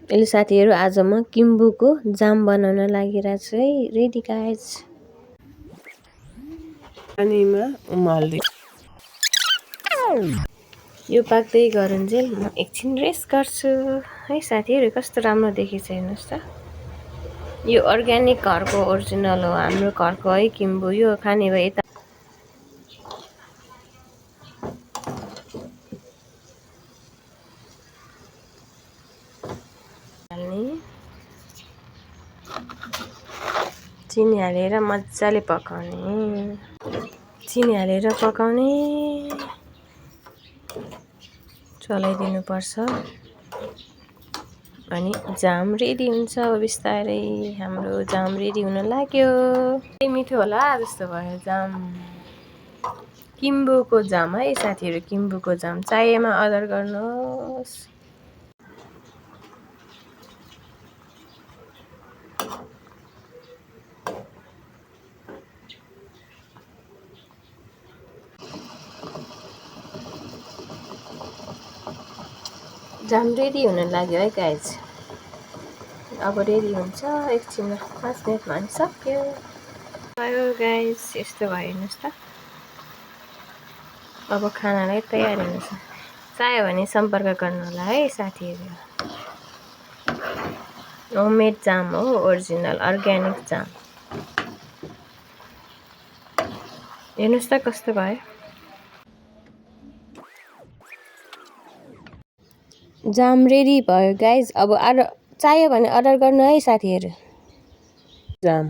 अहिले साथीहरू आज म किम्बुको जाम बनाउन लागिरहेको छु है। Ready guys. पानीमा उमाल्दै यो पाक्दै गरुन्जेल म एकछिन रेस्ट गर्छु है साथीहरू। कस्तो राम्रो देखिन्छ हेर्नुहोस् त। यो अर्ग्यानिक घरको ओरिजिनल हो, हाम्रो घरको है किम्बु। यो खाने भए यता चिनी हालेर मजाले पकाउने, चिनी हालेर पकाउने, चलाइदिनु पर्छ अनि जाम रेडी हुन्छ। अब बिस्तारै हाम्रो जाम रेडी हुन लाग्यो। मिठो होला जस्तो भयो जाम। किम्बुको जाम है साथीहरू, किम्बुको जाम चायमा अर्डर गर्नुहोस्। जाम रेडी हुन लाग्यो है गाइज। अब रेडी हुन्छ एकछिनमा, 5 मिनटमा अनि सक्यो। भयो गाइज, यस्तो भयो हेर्नुहोस् त। अब खानालाई तयार हुन्छ। चाहियो भने सम्पर्क गर्नु होला है साथीहरू। होममेड जाम हो, ओरिजिनल अर्ग्यानिक जाम। हेर्नुहोस् त कस्तो भयो। जाम रेडी भयो गाइज। अब चाहियो भने अर्डर गर्नु है साथीहरू। जाम